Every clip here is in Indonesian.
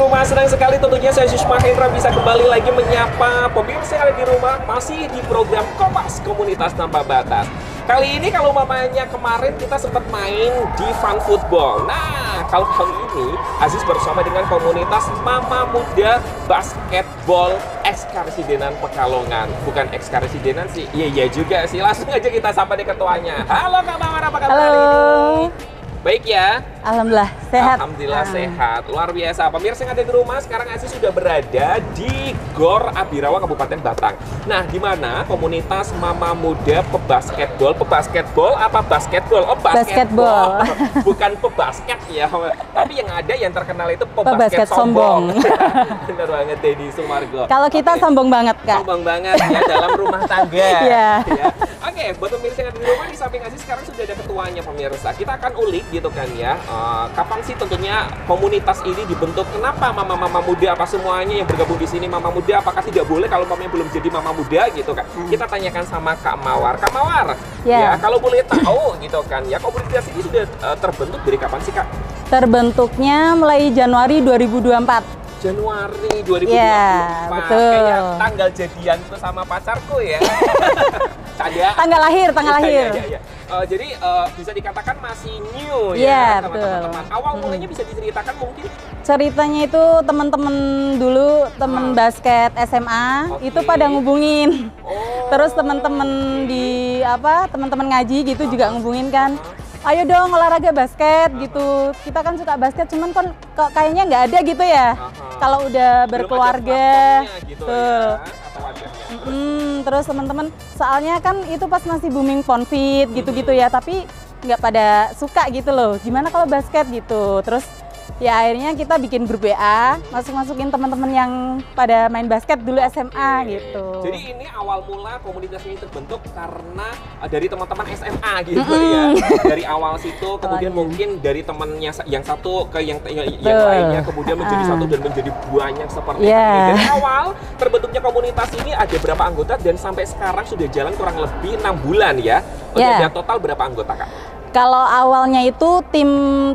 rumah, senang sekali tentunya saya Sus Mahendra bisa kembali lagi menyapa pemirsa yang ada di rumah masih di program Kompas Komunitas Tanpa Batas. Kali ini kalau mamanya kemarin kita sempat main di Fun Football. Nah, kalau kali ini Aziz bersama dengan komunitas Mama Muda Basketball Ekskarsidenan Pekalongan. Bukan Ekskarsidenan sih, iya juga sih. Langsung aja kita sapa di ketuanya. Halo Kak Mawar, apa kabar hari ini? Baik ya? Alhamdulillah sehat. Alhamdulillah sehat, luar biasa. Pemirsa yang ada di rumah, sekarang Aziz sudah berada di Gor Abirawa, Kabupaten Batang. Nah, di mana komunitas Mama Muda Pebasketbol apa basketbol? Oh, basketbol. Bukan pebasket ya, tapi yang ada yang terkenal itu pebasket sombong. Bener banget, Teddy Sumargo. Kalau kita sombong banget, Kak. Sombong banget ya dalam rumah tangga. Iya. Ya. Oke, buat pemirsa yang ada di rumah, di samping Aziz sekarang sudah ada ketuanya pemirsa. Kita akan ulik gitu kan ya. Kapan sih tentunya komunitas ini dibentuk? Kenapa mama-mama muda apa semuanya yang bergabung di sini mama muda? Apakah tidak boleh kalau mamanya belum jadi mama muda gitu kan? Kita tanyakan sama Kak Mawar. Kak Mawar, ya kalau boleh tahu gitu kan ya, komunitas ini sudah terbentuk dari kapan sih Kak? Terbentuknya mulai Januari 2024. Januari 2024. Ya, betul. Kayak tanggal jadianku sama pacarku ya. Tanggal lahir. Ya. Jadi bisa dikatakan masih new ya sama teman-teman. Awal mulanya bisa diceritakan mungkin? Ceritanya itu teman-teman dulu, teman basket SMA itu pada ngubungin. Terus teman-teman di teman-teman ngaji gitu juga ngubungin kan. Ayo dong olahraga basket gitu. Kita kan suka basket, cuman kan kayaknya nggak ada gitu ya. Kalau udah berkeluarga, gitu tuh. Ya, terus teman-teman, soalnya kan itu pas masih booming Ponfit gitu-gitu ya, tapi nggak pada suka gitu loh. Gimana kalau basket gitu? Terus ya akhirnya kita bikin grup WA, masukin teman-teman yang pada main basket dulu SMA gitu. Jadi ini awal mula komunitas ini terbentuk karena dari teman-teman SMA gitu ya. Dari awal situ, kemudian mungkin dari temannya yang satu ke yang lainnya, kemudian menjadi satu dan menjadi banyak seperti ini. Dari awal terbentuknya komunitas ini ada berapa anggota dan sampai sekarang sudah jalan kurang lebih 6 bulan ya. Ada total berapa anggota Kak? Kalau awalnya itu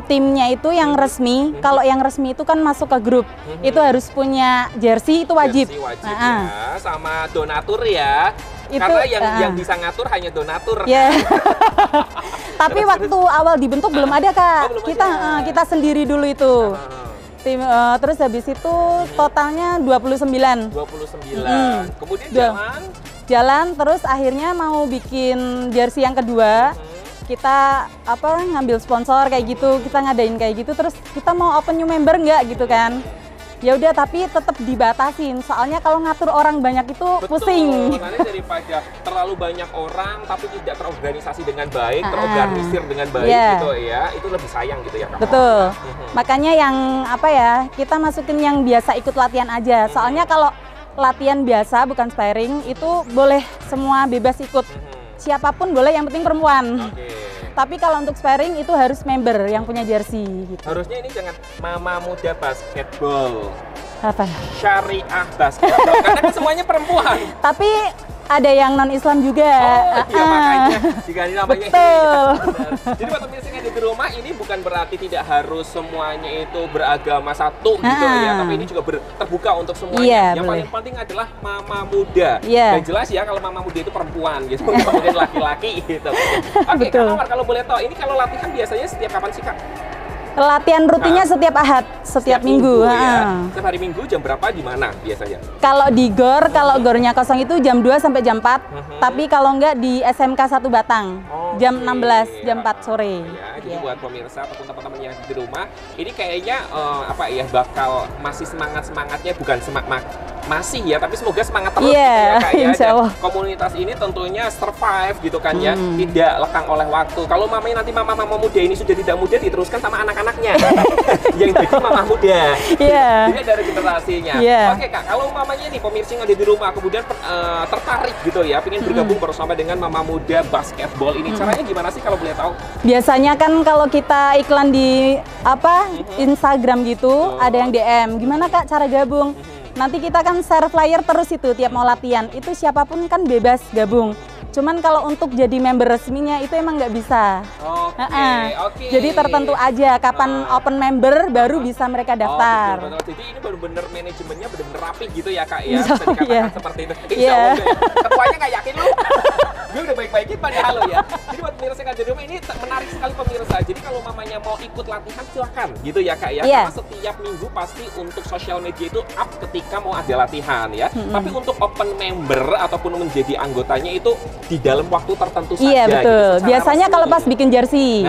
timnya itu yang resmi, kalau yang resmi itu kan masuk ke grup, itu harus punya jersey, itu wajib. Jersey wajib ya, sama donatur ya. Itu, karena yang bisa ngatur hanya donatur. Yeah. Tapi waktu awal dibentuk belum ada Kak, kita sendiri dulu itu. Terus habis itu totalnya 29. Kemudian jalan terus akhirnya mau bikin jersey yang kedua. Kita ngambil sponsor kayak gitu, kita ngadain kayak gitu, terus kita mau open new member nggak gitu kan. Ya udah, tapi tetap dibatasin, soalnya kalau ngatur orang banyak itu pusing. Karena daripada terlalu banyak orang tapi tidak terorganisasi dengan baik, terorganisir dengan baik gitu ya, itu lebih sayang gitu ya Kak. Betul. Makanya yang kita masukin yang biasa ikut latihan aja. Soalnya kalau latihan biasa bukan sparring itu boleh semua bebas ikut. Siapapun boleh, yang penting perempuan. Tapi kalau untuk sparring itu harus member yang punya jersey gitu. Harusnya ini jangan Mama Muda Basketbol. Apa? Syariah Basketbol. Karena kan semuanya perempuan. Tapi ada yang non-Islam juga. Iya makanya diganti namanya. Betul. Jadi buat pemirsa yang ada di rumah, ini bukan berarti tidak harus semuanya itu beragama satu gitu ya, tapi ini juga terbuka untuk semuanya. Yang paling penting adalah mama muda. Dan jelas ya kalau mama muda itu perempuan gitu, kemudian laki-laki gitu. Oke, Kak Mawar, kalau boleh tahu, ini kalau latihan biasanya setiap kapan sih Kak? Latihan rutinnya setiap Ahad, setiap minggu. Ya. Setiap hari Minggu jam berapa, di mana biasanya? Kalau di GOR, kalau GOR-nya kosong itu jam 2 sampai jam 4. Tapi kalau enggak di SMK 1 Batang, jam 16, jam 4 sore. Jadi buat pemirsa ataupun teman-teman yang di rumah, ini kayaknya bakal masih semangatnya, bukan masih ya, tapi semoga semangat terus gitu ya Kak ya. Dan komunitas ini tentunya survive gitu kan ya, tidak lekang oleh waktu. Kalau mamanya nanti mama muda ini sudah tidak muda, diteruskan sama anak-anaknya yang jadi mama muda. Jadi ada regenerasinya. Oke Kak, kalau mamanya nih pemirsa yang ada di rumah kemudian tertarik gitu ya, pengen bergabung bersama dengan Mama Muda Basketbol ini, caranya gimana sih kalau boleh tahu? Biasanya kan kalau kita iklan di Instagram gitu, ada yang DM, gimana Kak cara gabung? Nanti kita kan share flyer terus itu tiap mau latihan, itu siapapun kan bebas gabung. Cuman kalau untuk jadi member resminya itu emang nggak bisa. Oke. Jadi tertentu aja kapan open member baru bisa mereka daftar. Betul. Jadi ini benar-benar manajemennya benar-benar rapi gitu ya Kak ya. Insya Bisa dikatakan Allah, seperti itu. Insya Allah ya. Ketuanya nggak yakin lu. Gue udah baik-baikin padahal lo ya. Jadi buat pemirsa yang ada di rumah ini menarik sekali pemirsa. Jadi kalau mamanya mau ikut latihan silakan gitu ya Kak ya. Karena setiap minggu pasti untuk sosial media itu up ketika mau ada latihan ya. Tapi untuk open member ataupun menjadi anggotanya itu di dalam waktu tertentu saja. Iya betul. Gitu, biasanya kalau pas bikin jersey.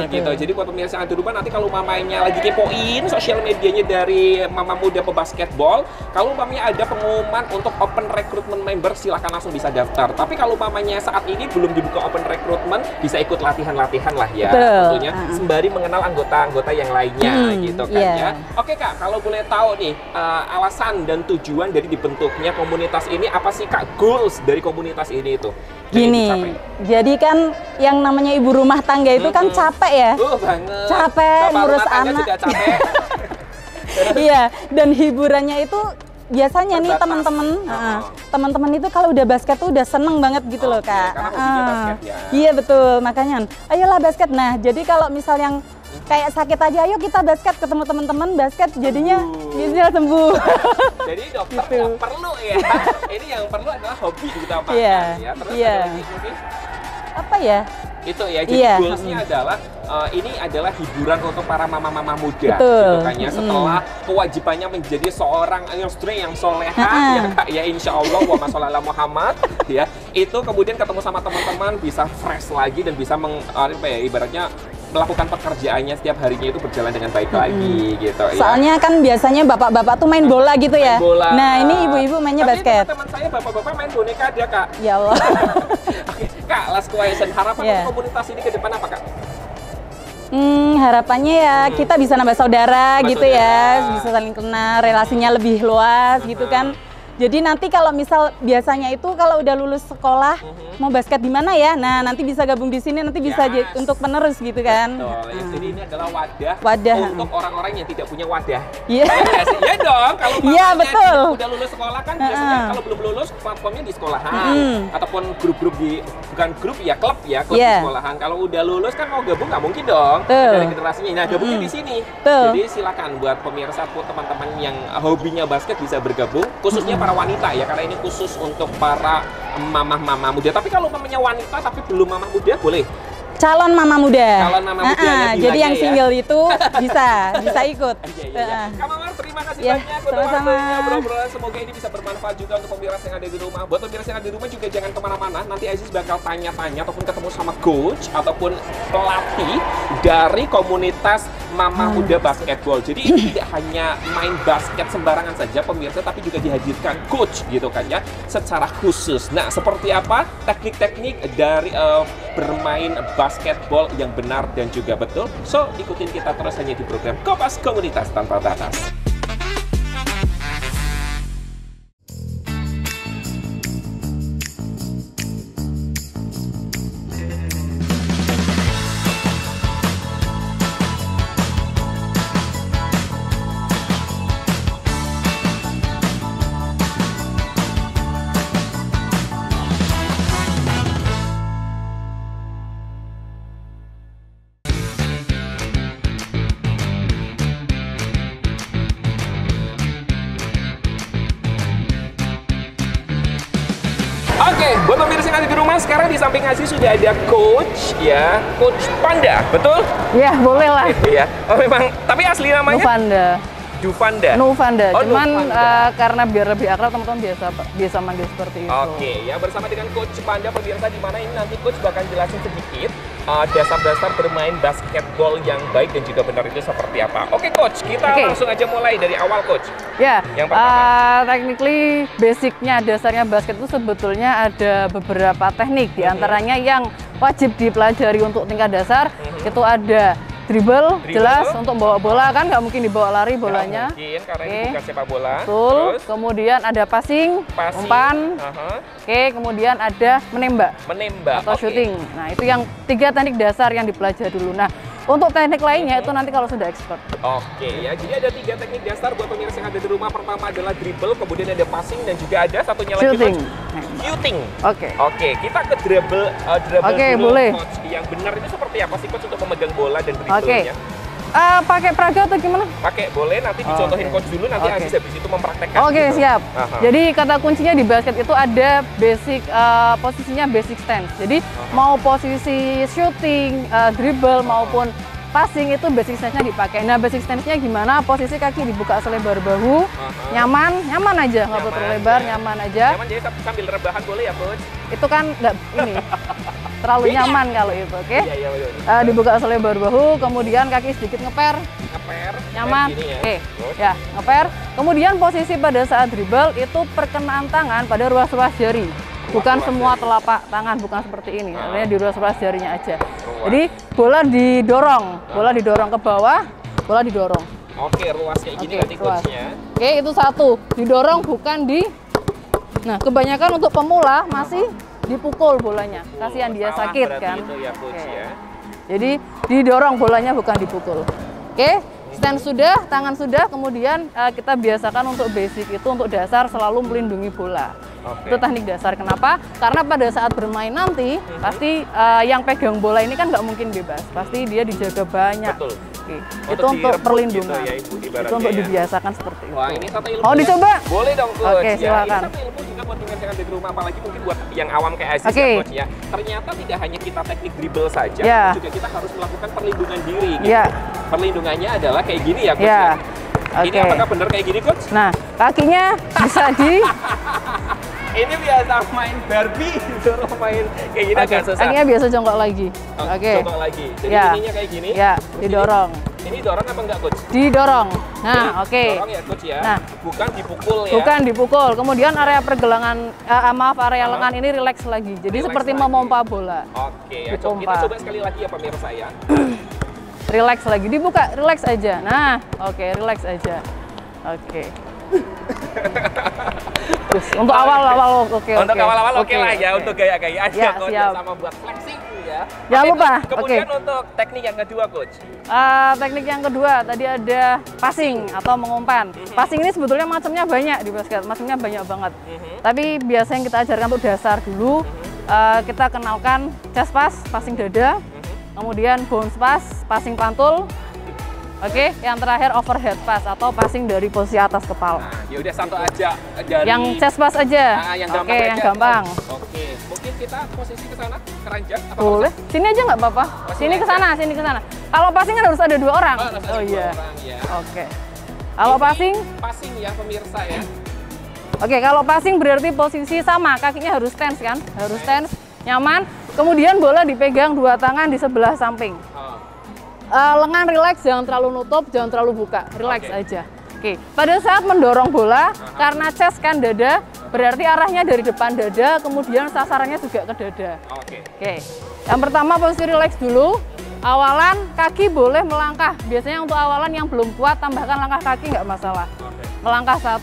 Gitu. Jadi buat pemirsa yang ada di rumah nanti kalau mamanya lagi kepoin sosial medianya dari Mama Muda Pebasketball, kalau mamanya ada pengumuman untuk open recruitment member silahkan langsung bisa daftar. Tapi kalau mamanya saat ini belum dibuka open recruitment, bisa ikut latihan-latihan lah ya. Tentunya sembari mengenal anggota-anggota yang lainnya gitu kan ya. Oke Kak, kalau boleh tahu nih alasan dan tujuan dari dibentuknya komunitas ini apa sih Kak? Goals dari komunitas ini itu? Gini, jadi kan yang namanya ibu rumah tangga itu kan capek ya. Banget. Capek ngurus anak. Juga capek. Iya, dan hiburannya itu biasanya nih teman-teman itu kalau udah basket tuh udah seneng banget gitu loh Kak. Basket, ya. Iya betul, makanya ayolah basket. Nah jadi kalau misal yang kayak sakit aja, ayo kita basket, ketemu teman-teman basket, jadinya bisa sembuh. Jadi dokter nggak perlu ya. Ini yang perlu adalah hobi utama ya. Terus apa ya? Itu ya, jadi goalsnya adalah ini adalah hiburan untuk para mama-mama muda gitu kan ya, setelah kewajibannya menjadi seorang istri yang soleha ya Kak ya, insya Allah wa masallallahu Muhammad ya, itu kemudian ketemu sama teman-teman bisa fresh lagi dan bisa ibaratnya melakukan pekerjaannya setiap harinya itu berjalan dengan baik lagi gitu ya. Soalnya kan biasanya bapak-bapak tuh main bola gitu ya. Bola. Nah ini ibu-ibu mainnya basket. Teman saya bapak-bapak main boneka ada Kak. Ya Allah. Oke, Kak, last question, harapan untuk komunitas ini ke depan apa Kak? Harapannya ya kita bisa nambah saudara gitu ya, bisa saling kenal, relasinya lebih luas gitu kan. Jadi nanti kalau misal biasanya itu kalau udah lulus sekolah mau basket di mana ya, nah nanti bisa gabung di sini, nanti bisa untuk penerus gitu kan. Betul. Jadi ini adalah wadah untuk orang-orang yang tidak punya wadah. Iya. Iya dong. Kalau betul. Udah lulus sekolah kan biasanya kalau belum lulus platformnya di sekolahan ataupun grup-grup bukan grup ya, klub ya, klub di sekolahan. Kalau udah lulus kan mau gabung nggak mungkin dong dari generasinya. Nah gabungnya di sini. Jadi silakan buat pemirsa teman-teman yang hobinya basket bisa bergabung, khususnya para wanita ya, karena ini khusus untuk para mama-mama muda. Tapi kalau mamanya wanita tapi belum mama muda boleh. Calon mama muda. Calon mama muda. Jadi yang single itu bisa ikut. Kak Mawar, terima kasih banyak untuk obrolan. Semoga ini bisa bermanfaat juga untuk pemirsa yang ada di rumah. Buat pemirsa yang ada di rumah juga jangan kemana-mana. Nanti Aziz bakal tanya-tanya ataupun ketemu sama coach ataupun pelatih dari komunitas Mama Muda Basketball. Jadi ini tidak hanya main basket sembarangan saja pemirsa, tapi juga dihadirkan coach gitu kan ya, secara khusus. Nah, seperti apa teknik-teknik dari bermain basketball yang benar dan juga betul? So, ikutin kita terus hanya di program Kompas Komunitas Tanpa Batas. Oke, buat pemirsa yang ada di rumah, sekarang di samping Aziz sudah ada coach ya, Coach Panda, betul? Ya, boleh lah. Iya. Oh memang, tapi asli namanya? Duvanda. Nuvanda. Oh, cuman karena biar lebih akrab teman-teman biasa manggil seperti itu. Oke, ya bersama dengan Coach Panda pemirsa, di mana ini nanti Coach bakal jelasin sedikit dasar-dasar bermain basketball yang baik dan juga benar itu seperti apa. Oke Coach, kita langsung aja mulai dari awal Coach. Ya, yang pertama, technically basicnya dasarnya basket itu sebetulnya ada beberapa teknik, diantaranya yang wajib dipelajari untuk tingkat dasar itu ada dribble, jelas untuk bawa bola kan nggak mungkin dibawa lari bolanya. Nggak mungkin karena ini bukan sepak bola. Betul. Terus, kemudian ada passing, umpan. Kemudian ada menembak. Atau shooting. Nah itu yang 3 teknik dasar yang dipelajari dulu. Nah Untuk teknik lainnya itu nanti kalau sudah expert. Oke ya, jadi ada 3 teknik dasar buat pemirsa yang ada di rumah. Pertama adalah dribble, kemudian ada passing, dan juga ada satunya lagi Shooting. Shooting. Oke. Oke, kita ke dribble Oke, dulu, boleh. Coach. Yang benar itu seperti apa sih, Coach, untuk memegang bola dan dribble-nya? Pakai peraga atau gimana? Pakai, boleh. Nanti dicontohin Coach dulu, nanti Aziz habis itu mempraktekkan. Oke, gitu. siap. Jadi kata kuncinya di basket itu ada basic, posisinya basic stance. Jadi mau posisi shooting, dribble maupun passing itu basic stance-nya dipakai. Nah, basic stance-nya gimana? Posisi kaki dibuka selebar bahu, nyaman aja, nggak perlu terlalu lebar, nyaman aja. Nyaman, jadi sambil rebahan boleh ya, Coach? Itu kan nggak ini terlalu nyaman kalau itu, oke? Iya, betul. Dibuka selebar bahu, kemudian kaki sedikit ngeper, nyaman, ya. ya ngeper. Kemudian posisi pada saat dribble itu perkenaan tangan pada ruas-ruas jari. Bukan semua telapak tangan, bukan seperti ini. Artinya di ruas-ruas jarinya aja. Jadi bola didorong ke bawah, bola didorong. Oke, ruas kayak gini nanti coachnya. Oke, itu satu. Didorong bukan di. Nah, kebanyakan untuk pemula masih dipukul bolanya. Kasihan dia sakit kan. Itu ya, coach, ya. Jadi didorong bolanya bukan dipukul. Oke, stand sudah, tangan sudah. Kemudian kita biasakan untuk basic itu untuk dasar selalu melindungi bola. Itu teknik dasar. Kenapa? Karena pada saat bermain nanti pasti yang pegang bola ini kan nggak mungkin bebas. Pasti dia dijaga banyak. Betul. Itu untuk perlindungan. Gitu ya, itu untuk dibiasakan seperti itu. Wah, ini satu ilmu. Mau dicoba? Boleh dong, Coach. Oke, silakan. Ya, ini satu ilmu juga buat pemirsa yang ada di rumah, apalagi mungkin buat yang awam kayak Aziz ya, Coach ya. Ternyata tidak hanya kita teknik dribble saja, tapi juga kita harus melakukan perlindungan diri gitu. Perlindungannya adalah kayak gini ya, Coach ya. Ini apakah benar kayak gini, Coach? Nah, kakinya bisa di ini biasa main Barbie, disuruh main kayak gini agak susah. Kakinya biasa jongkok lagi. Jongkok lagi. Jadi ininya kayak gini. Ya, didorong. Ini dorong apa enggak, Coach? Didorong. Nah, Dorong ya, Coach ya. Nah, bukan dipukul ya. Bukan dipukul. Kemudian area pergelangan, area lengan ini rileks lagi. Jadi seperti memompa bola. Oke, ya. Kita coba sekali lagi ya pemirsa ya. Rileks lagi, dibuka, rileks aja. Nah, oke, rileks aja. Oke. Terus, untuk awal-awal oke. Untuk awal-awal oke lah ya, untuk gaya-gaya aja, Coach, sama buat flexing ya. Jangan lupa. Kemudian untuk teknik yang kedua, Coach. Teknik yang kedua tadi ada passing atau mengumpan. Passing ini sebetulnya macamnya banyak di basket, macamnya banyak banget. Tapi biasa yang kita ajarkan untuk dasar dulu, kita kenalkan chest pass, passing dada. Kemudian bounce pass, passing pantul. Oke, yang terakhir overhead pass atau passing dari posisi atas kepala. Nah, ya udah satu aja dari yang chest pass aja. Yang gampang aja. Yang gampang. Oke, mungkin kita posisi ke sana, keranjang atau boleh. Sini aja nggak apa-apa. Sini ke sana, sini ke sana. Kalau passing kan harus ada 2 orang. Oh iya. Ya. Oke. Kalau passing ya pemirsa ya. Oke, kalau passing berarti posisi sama, kakinya harus stance kan? Harus stance, nyaman. Kemudian bola dipegang 2 tangan di sebelah samping. Lengan rileks, jangan terlalu nutup, jangan terlalu buka, rileks aja. Oke, pada saat mendorong bola, karena chest kan dada, berarti arahnya dari depan dada, kemudian sasarannya juga ke dada. Oke, yang pertama posisi rileks dulu. Awalan kaki boleh melangkah. Biasanya untuk awalan yang belum kuat, tambahkan langkah kaki nggak masalah. Melangkah 1,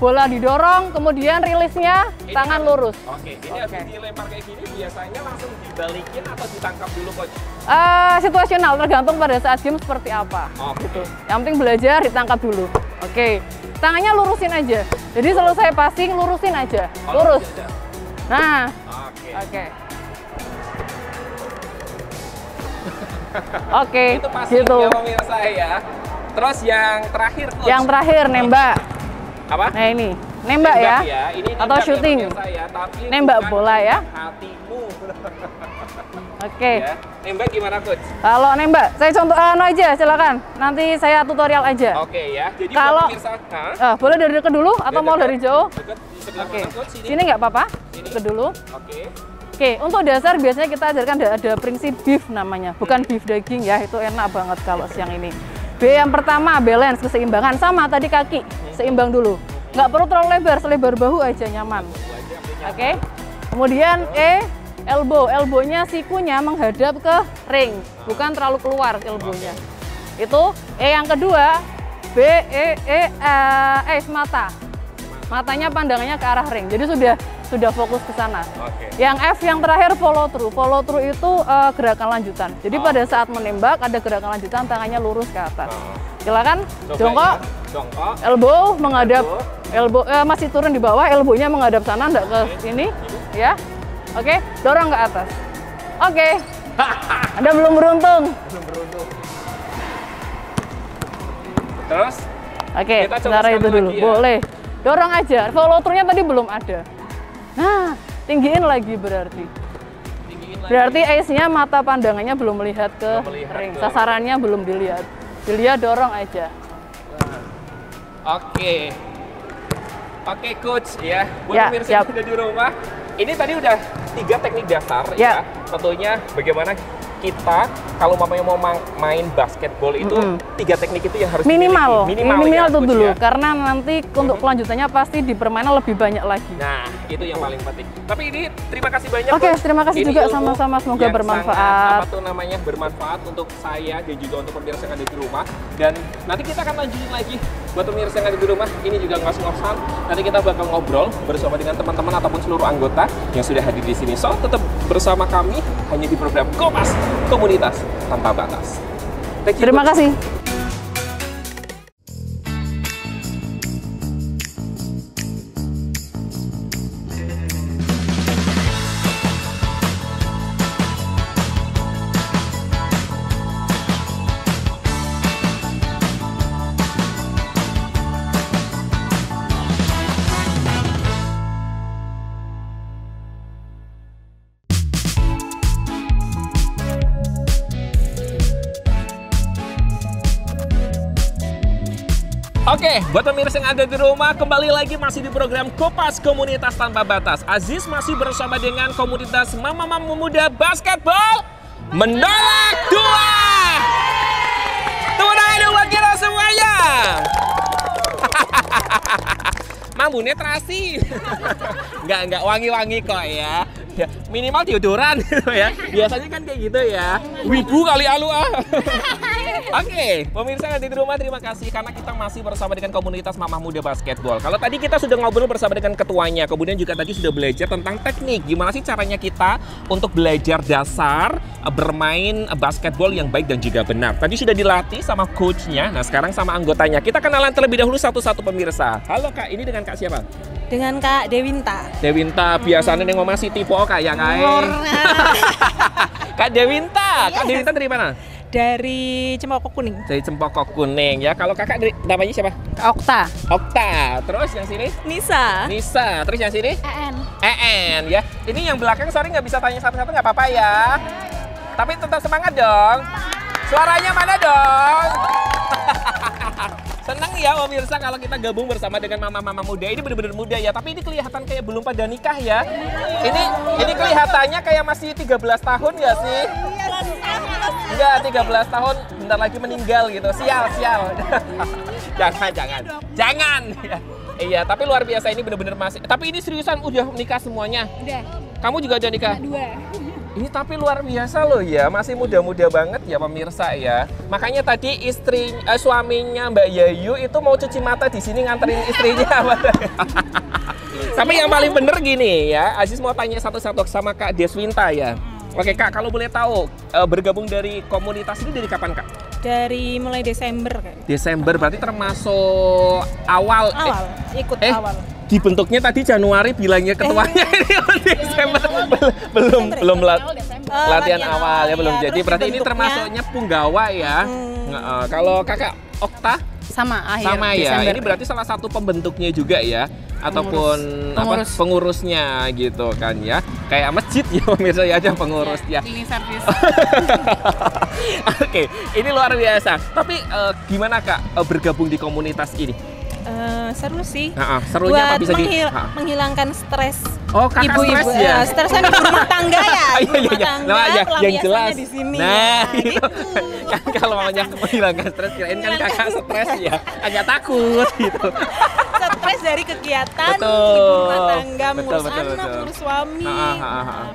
bola didorong, kemudian rilisnya tangan lurus. Oke, ini habis dilempar kayak gini biasanya langsung dibalikin atau ditangkap dulu, Coach? Situasional, tergantung pada saat game seperti apa. Gitu. Yang penting belajar ditangkap dulu. Oke, tangannya lurusin aja. Jadi selesai passing lurusin aja, lurus. Nah, oke. Oke, itu passing gitu. Ya pemirsa ya. Terus yang terakhir, Coach. Yang terakhir nembak. Apa? Nah ini, nembak ya. Ini atau shooting. Ya, tapi nembak bola ya. Hatimu. Oke. Ya. Nembak gimana, Coach? Kalau nembak, saya contoh aja, silakan. Nanti saya tutorial aja. Oke ya. Jadi kalau pemirsa, boleh dari dekat dulu atau mau dari jauh? Dekat di sebelah mana, Coach? Sini nggak apa-apa. Dekat dulu. Oke, untuk dasar biasanya kita ajarkan ada prinsip beef namanya, bukan beef daging ya, itu enak banget kalau siang ini. B yang pertama, balance, keseimbangan, sama tadi kaki, seimbang dulu. Nggak perlu terlalu lebar, selebar bahu aja nyaman. Oke, kemudian E, elbow, elbownya sikunya menghadap ke ring, bukan terlalu keluar elbownya. Itu E yang kedua, B, E, mata. Matanya pandangannya ke arah ring, jadi sudah sudah fokus ke sana. Oke. Yang F yang terakhir follow through. Follow through itu gerakan lanjutan. Jadi pada saat menembak ada gerakan lanjutan, tangannya lurus ke atas. Silakan, jongkok, elbow menghadap, elbow masih turun di bawah, elbownya menghadap sana, enggak ke sini, ya. Oke, dorong ke atas. Oke. Anda belum beruntung. Terus? Oke, Kita coba cara sekali itu dulu. lagi ya. Boleh. Dorong aja. Follow through-nya tadi belum ada. Nah, tinggiin lagi berarti. Berarti ace-nya mata pandangannya belum melihat ke ring. Sasarannya belum dilihat. Dilihat, dorong aja. Oke. Oke, coach ya. Buat Ya, pemirsa siap. yang ada di rumah, ini tadi udah 3 teknik dasar ya. Tentunya bagaimana kita kalau mamanya mau main basketball itu 3 teknik itu yang harus Minimal dimiliki. Ya, itu coach, dulu, ya. karena nanti untuk kelanjutannya pasti di permainan lebih banyak lagi. Nah, itu yang paling penting. Tapi ini terima kasih banyak. Oke, Coach. terima kasih Ini juga ilmu sama-sama, semoga yang bermanfaat. sangat, apa tuh namanya, bermanfaat untuk saya dan juga untuk pemirsa yang ada di rumah. Dan nanti kita akan lanjutin lagi buat pemirsa yang ada di rumah. Ini juga ngos-ngosan. Nanti kita bakal ngobrol bersama dengan teman-teman ataupun seluruh anggota yang sudah hadir di sini. So, tetap bersama kami hanya di program Kompas Komunitas Tanpa Batas. Thank you, Terima Coach. kasih. Oke, buat pemirsa yang ada di rumah, kembali lagi masih di program Kompas Komunitas Tanpa Batas. Aziz masih bersama dengan komunitas Mama-Mama Muda Basketball Menolak 2. Tepuk tangan dong buat kita semuanya. Mambu netrasi. Enggak wangi-wangi kok ya. Ya, minimal deodoran gitu ya. Biasanya kan kayak gitu ya. Wibu kali alu ah. Oke, pemirsa yang ada di rumah, terima kasih karena kita masih bersama dengan komunitas Mama Muda Basketball. Kalau tadi kita sudah ngobrol bersama dengan ketuanya, kemudian juga tadi sudah belajar tentang teknik. Gimana sih caranya kita untuk belajar dasar bermain basketball yang baik dan juga benar. Tadi sudah dilatih sama coachnya, nah sekarang sama anggotanya. Kita kenalan terlebih dahulu satu-satu pemirsa. Halo Kak, ini dengan Kak siapa? Dengan Kak Dewinta. Dewinta, biasanya nih ngomong si tipe Kak ya Kak. Kak Dewinta, Kak Dewinta dari mana? Dari Cempaka Kuning. Dari Cempaka Kuning ya. Kalau kakak namanya siapa? Okta. Okta. Terus yang sini? Nisa. Nisa. Terus yang sini? EN ya. Ini yang belakang sorry nggak bisa tanya satu-satu nggak apa-apa ya. Tapi tetap semangat dong. Suaranya mana dong? Senang ya pemirsa kalau kita gabung bersama dengan mama-mama muda. Ini benar-benar muda ya, tapi ini kelihatan kayak belum pada nikah ya. Ini kelihatannya kayak masih 13 tahun ya sih? Enggak, 13 tahun bentar lagi meninggal gitu. Sial. Jangan. Iya, tapi luar biasa ini benar-benar masih. Tapi ini seriusan udah nikah semuanya? Udah. Kamu juga udah nikah? 2. Ini tapi luar biasa loh ya, masih muda-muda banget ya pemirsa ya. Makanya tadi suaminya Mbak Yayu itu mau cuci mata di sini nganterin istrinya. Tapi yang paling bener gini ya, Aziz mau tanya satu-satu sama Kak Deswinta ya. Oke Kak, kalau boleh tahu bergabung dari komunitas ini dari kapan Kak? Dari mulai Desember Kak. Desember berarti termasuk awal. Ikut awal. Dibentuknya tadi Januari bilangnya ketuanya ini Desember belum latihan awal ya belum jadi berarti ini termasuknya punggawa ya. Kalau kakak Okta Sama sama ya Desember. ini berarti salah satu pembentuknya juga ya ataupun pengurusnya gitu kan ya kayak masjid ya pemirsa ya ada pengurusnya. Cleaning service. Oke, ini luar biasa. Tapi gimana Kak bergabung di komunitas ini? Seru sih. Serunya apa bisa menghilangkan stres. Oh, kakak ibu-ibu stres ya? Stresnya ibu rumah tangga ya. Iya. Nah, yang jelas. Di sini. Nah, gitu. Kan kalau mamanya menghilangkan stres, kirain kan kakak stres ya. Agak takut gitu. Stres dari kegiatan Betul. ibu rumah tangga, Betul, ngurus betul, anak, betul. ngurus suami.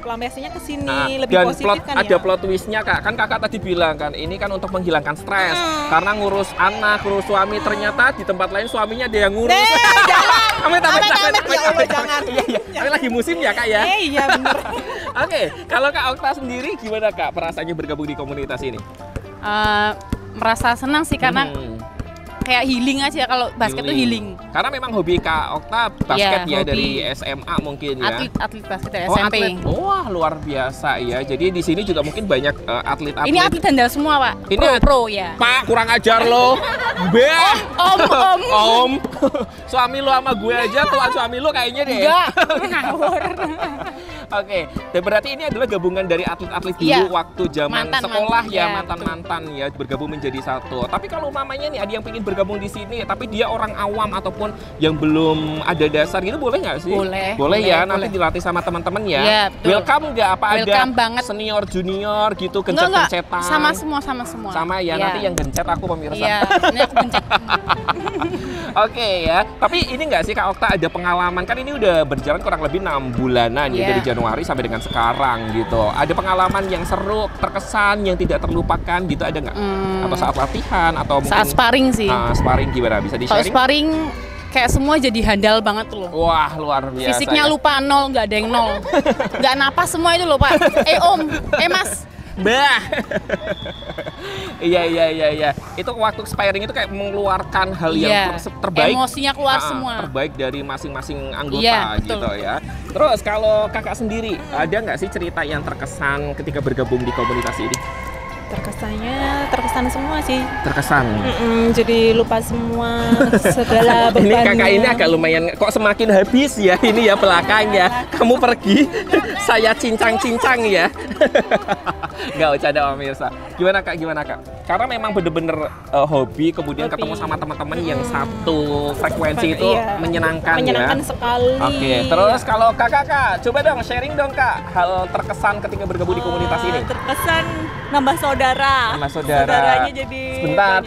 Pelampiasannya ke sini lebih dan positif kan ada ya. plot twistnya Kak, kan kakak tadi bilang kan ini kan untuk menghilangkan stres karena ngurus anak, ngurus suami ternyata di tempat lain suaminya ada yang ngurus. Jangan. Amit. Ya Allah, jangan. Iya. Tapi lagi musim ya Kak ya? Iya bener. Oke, kalau Kak Okta sendiri gimana Kak perasaannya bergabung di komunitas ini? Merasa senang sih karena kayak healing aja kalau basket tuh healing. Karena memang hobi Kak Okta basket ya hobi. dari SMA mungkin ya. Atlet basket dari SMP. Atlet. Wah, luar biasa ya. Jadi di sini juga mungkin banyak atlet-atlet. Ini atlet handal semua, Pak. Ini pro ya. Pak, kurang ajar lo. Om. Suami lo sama gue aja, tuan suami lo kayaknya deh. Enggak, ngawur. Oke, dan berarti ini adalah gabungan dari atlet-atlet dulu waktu zaman sekolah ya, mantan-mantan ya, bergabung menjadi satu. Tapi kalau mamanya nih ada yang pengen bergabung di sini, tapi dia orang awam ataupun yang belum ada dasar gitu, boleh nggak sih? Boleh ya, nanti dilatih sama teman-teman ya. Iya, betul. Welcome nggak? Apa welcome ada banget. senior, junior gitu, gencet-gencetan? Sama semua. Sama ya, nanti yang gencet aku pemirsa. Iya, ini aku gencet. Oke ya, tapi ini nggak sih Kak Okta ada pengalaman, kan ini udah berjalan kurang lebih 6 bulanan ya, dari Januari sampai dengan sekarang gitu. Ada pengalaman yang seru, terkesan, yang tidak terlupakan gitu, ada nggak? Atau saat latihan atau mungkin saat sparring sih. Sparring gimana, bisa di-sharing? Kalau sparring kayak semua jadi handal banget loh. Wah, luar biasa. Fisiknya ya. lupa 0, nggak ada yang 0. Nggak napas semua itu loh Pak. Om, Mas. Bah. Iya. Itu waktu sparring itu kayak mengeluarkan hal yang terbaik. Emosinya keluar semua. Terbaik dari masing-masing anggota gitu ya. Terus kalau Kakak sendiri, ada nggak sih cerita yang terkesan ketika bergabung di komunitas ini? Terkesan semua sih. Terkesan. Jadi lupa semua segala bebannya. Ini Kakak ini agak lumayan, kok semakin habis ya ini ya belakangnya. Kamu pergi, saya cincang-cincang ya. Nggak bercanda pemirsa. Gimana Kak? Karena memang bener-bener hobi, kemudian ketemu sama teman-teman yang satu frekuensi itu menyenangkan ya. Sekali. Oke, terus kalau Kak, coba dong sharing dong Kak, hal terkesan ketika bergabung di komunitas ini. Terkesan nambah saudara. Saudaranya jadi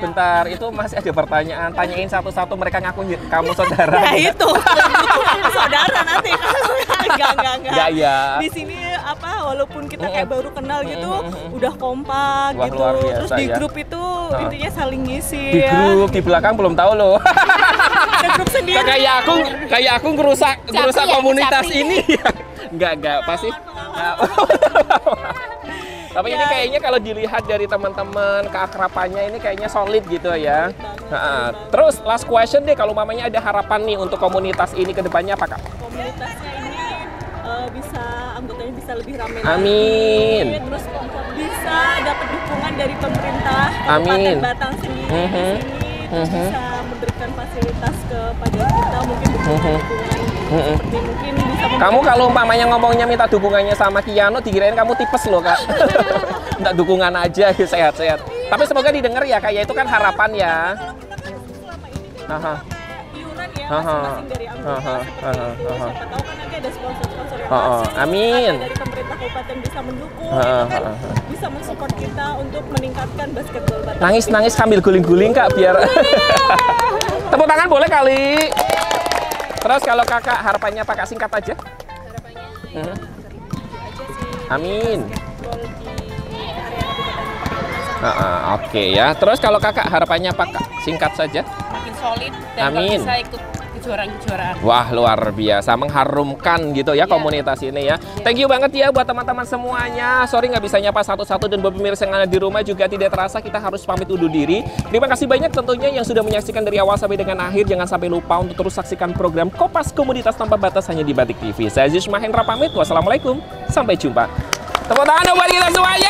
Bentar, itu masih ada pertanyaan. Tanyain satu-satu, mereka ngaku kamu saudara. Nah itu, saudara nanti. Enggak ya. Di sini walaupun kita kayak baru kenal gitu, udah kompak gitu. Terus di grup itu intinya saling ngisi. Di grup di belakang belum tahu loh. Ada grup sendiri. Kayak aku ngerusak komunitas ini. Enggak pasti. Tapi ini kayaknya kalau dilihat dari teman-teman, keakrabannya ini kayaknya solid gitu ya. Terus last question deh, kalau mamanya ada harapan nih untuk komunitas ini ke depannya apa Kak? Komunitasnya ini anggotanya bisa lebih ramai. Amin. Terus bisa dapat dukungan dari pemerintah Amin. Kabupaten Batang sendiri di sini. Bisa memberikan fasilitas kepada kita, mungkin dukungan seperti mungkin bisa kamu kalau umpamanya ngomongnya minta dukungannya sama Kiano, dikirain kamu tipes loh Kak. Minta dukungan aja, sehat-sehat. Tapi semoga didengar ya Kak, ya itu kan harapan ya. Iuran ya masing-masing dari anggota seperti itu. Siapa tahu kan nanti ada sponsor-sponsor yang masih amin. dari pemerintah kabupaten bisa mendukung, bisa mensupport kita untuk meningkatkan basketball Batang. Nangis sambil guling-guling Kak, biar tepuk tangan boleh kali. Terus kalau Kakak harapannya apa Kak, singkat aja? Harapannya amin. Oke ya. Terus kalau Kakak harapannya apa Kak? Singkat saja. Makin solid dan bisa ikut kejuaraan. Wah, luar biasa, mengharumkan gitu ya komunitas ini ya. Thank you banget ya buat teman-teman semuanya. Sorry nggak bisa nyapa satu-satu, dan buat pemirsa yang ada di rumah juga tidak terasa kita harus pamit undur diri. Terima kasih banyak tentunya yang sudah menyaksikan dari awal sampai dengan akhir. Jangan sampai lupa untuk terus saksikan program Kopas Komunitas Tanpa Batas hanya di Batik TV. Saya Zeus Mahendra pamit. Wassalamualaikum, sampai jumpa. Tepuk tangan buat kita semuanya.